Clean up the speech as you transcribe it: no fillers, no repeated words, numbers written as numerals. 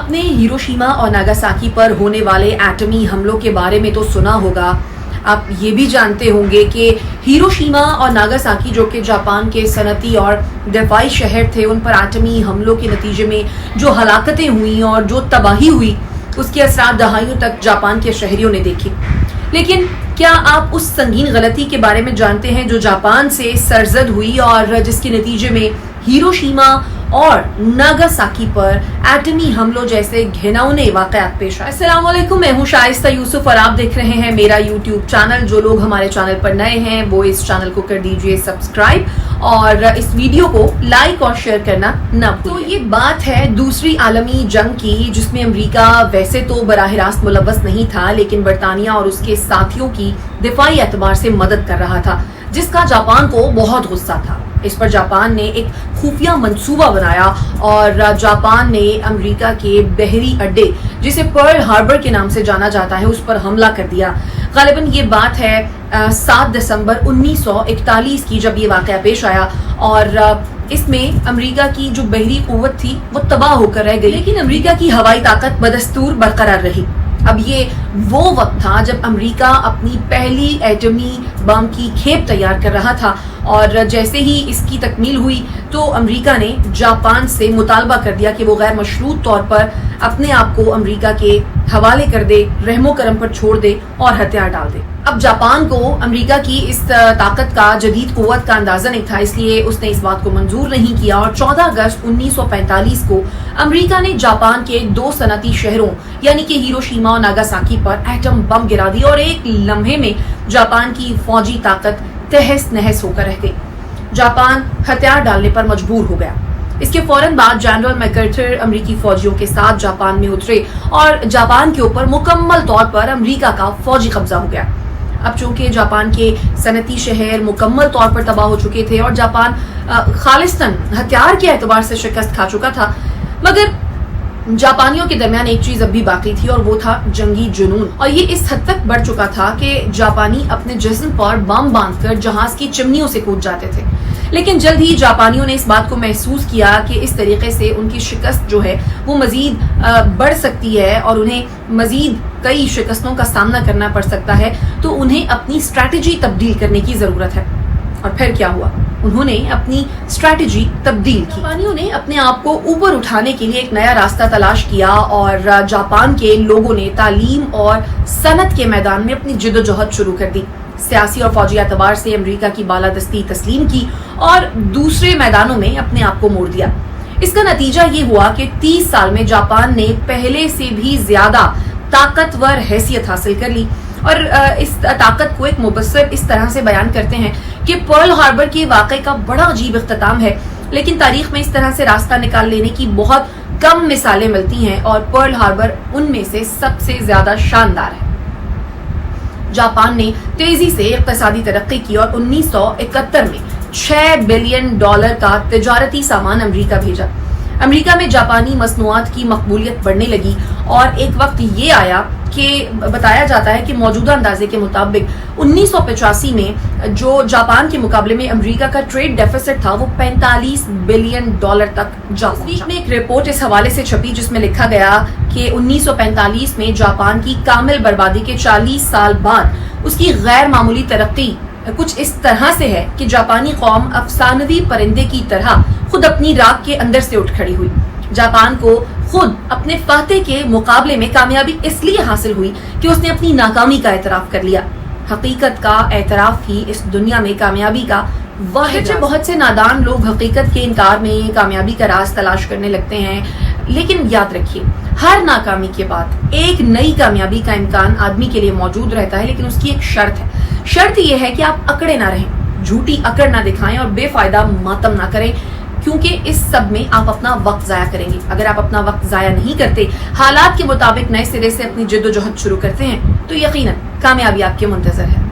आपने हिरोशिमा और नागासाकी पर होने वाले एटमी हमलों के बारे में तो सुना होगा। आप ये भी जानते होंगे कि हिरोशिमा और नागासाकी जो कि जापान के सनती और दफाई शहर थे, उन पर एटमी हमलों के नतीजे में जो हलाकतें हुई और जो तबाही हुई उसके असरात दहाइयों तक जापान के शहरियों ने देखे। लेकिन क्या आप उस संगीन गलती के बारे में जानते हैं जो जापान से सरजद हुई और जिसके नतीजे में हिरोशिमा और नागासाकी पर एटमी हमलों जैसे घिनौने वाकयात पेश आए। अस्सलाम वालेकुम, मैं हूं शाइस्ता यूसुफ और आप देख रहे हैं मेरा यूट्यूब चैनल। जो लोग हमारे चैनल पर नए हैं वो इस चैनल को कर दीजिए सब्सक्राइब और इस वीडियो को लाइक और शेयर करना न भूलिए। तो ये बात है दूसरी आलमी जंग की, जिसमें अमेरिका वैसे तो बराह रास्त मुलव्वस नहीं था, लेकिन बरतानिया और उसके साथियों की दिफाई एतबार से मदद कर रहा था, जिसका जापान को बहुत गुस्सा था। इस पर जापान ने एक खुफिया मंसूबा बनाया और जापान ने अमेरिका के बहरी अड्डे, जिसे पर्ल हार्बर के नाम से जाना जाता है, उस पर हमला कर दिया। गालिबन ये बात है 7 दिसंबर 1941 की, जब ये वाकया पेश आया और इसमें अमेरिका की जो बहरी कुव्वत थी वो तबाह होकर रह गई, लेकिन अमेरिका की हवाई ताकत बदस्तूर बरकरार रही। अब ये वो वक्त था जब अमेरिका अपनी पहली एटमी बम की खेप तैयार कर रहा था और जैसे ही इसकी तकमील हुई तो अमेरिका ने जापान से मुतालबा कर दिया कि वो गैर मशरूत तौर पर अपने आप को अमेरिका के हवाले कर दे, रहमो करम पर छोड़ दे और हथियार डाल दे। अब जापान को अमेरिका की इस ताकत का, जदीद कुव्वत का अंदाजा नहीं था, इसलिए उसने इस बात को मंजूर नहीं किया और 14 अगस्त 1945 को अमेरिका ने जापान के 2 सनती शहरों यानी कि हिरोशिमा और नागासाकी पर एटम बम गिरा दिया और एक लम्हे में जापान की फौजी ताकत तहस नहस होकर रह गई। जापान हथियार डालने पर मजबूर हो गया। इसके फौरन बाद जनरल मैकार्थर अमेरिकी फौजियों के साथ जापान में उतरे और जापान के ऊपर मुकम्मल तौर पर अमेरिका का फौजी कब्जा हो गया। अब चूंकि जापान के सनती शहर मुकम्मल तौर पर तबाह हो चुके थे और जापान खालिस्तन हथियार के एतबार से शिकस्त खा चुका था, मगर जापानियों के दरमियान एक चीज अब भी बाकी थी और वो था जंगी जुनून। और ये इस हद तक बढ़ चुका था कि जापानी अपने जिस्म पर बम बांधकर जहाज की चिमनियों से कूद जाते थे। लेकिन जल्द ही जापानियों ने इस बात को महसूस किया कि इस तरीके से उनकी शिकस्त जो है वो मजीद बढ़ सकती है और उन्हें मजीद कई शिकस्तों का सामना करना पड़ सकता है, तो उन्हें अपनी स्ट्रैटेजी तब्दील करने की जरूरत है। और फिर क्या हुआ? उन्होंने अपनी स्ट्रैटेजी तब्दील की। जापानियों ने अपने आप को ऊपर उठाने के लिए एक नया रास्ता तलाश किया और जापान के लोगों ने तालीम और सनत के मैदान में अपनी जिद्दोजहद शुरू कर दी। सियासी और फौजी एतबार से अमेरिका की बालादस्ती तस्लीम की और दूसरे मैदानों में अपने आप को मोड़ दिया। इसका नतीजा ये हुआ कि 30 साल में जापान ने पहले से भी ज्यादा ताकतवर हैसियत हासिल कर ली। और इस ताकत को एक मुबस्सिर इस तरह से बयान करते हैं कि पर्ल हार्बर के वाक़े का बड़ा अजीब इख्तिताम है, लेकिन तारीख में इस तरह से रास्ता निकाल लेने की बहुत कम मिसालें मिलती हैं और पर्ल हार्बर उनमें से सबसे ज्यादा शानदार है। जापान ने तेजी से इक़्तिसादी तरक्की की और 1971 में $6 बिलियन का तिजारती सामान अमेरिका भेजा। अमेरिका में जापानी मसनूआत की मकबूलियत बढ़ने लगी और एक वक्त ये आया कि बताया जाता है कि मौजूदा अंदाजे के मुताबिक 1985 में जो जापान के मुकाबले में अमेरिका का ट्रेड डेफिसिट था वो $45 बिलियन तक जा पहुंचा। वीक में एक रिपोर्ट इस हवाले से छपी जिसमें लिखा गया कि 1945 में जापान की कामिल बर्बादी के 40 साल बाद उसकी गैर मामूली तरक्की कुछ इस तरह से है कि जापानी कौम अफसानवी परिंदे की तरह खुद अपनी राख के अंदर से उठ खड़ी हुई। जापान को खुद अपने फाते के मुकाबले में कामयाबी इसलिए हासिल हुई कि उसने अपनी नाकामी का एतराफ कर लिया। हकीकत का एतराफ ही इस दुनिया में कामयाबी का वाहिद। बहुत से नादान लोग हकीकत के इनकार में कामयाबी का राज तलाश करने लगते हैं, लेकिन याद रखिए हर नाकामी के बाद एक नई कामयाबी का इम्कान आदमी के लिए मौजूद रहता है, लेकिन उसकी एक शर्त है। शर्त यह है कि आप अकड़े ना रहें, झूठी अकड़ ना दिखाएं और बेफायदा मातम ना करें, क्योंकि इस सब में आप अपना वक्त जाया करेंगे। अगर आप अपना वक्त जाया नहीं करते, हालात के मुताबिक नए सिरे से अपनी जिद्दोजहद शुरू करते हैं, तो यकीनन कामयाबी आपके मुंतज़र है।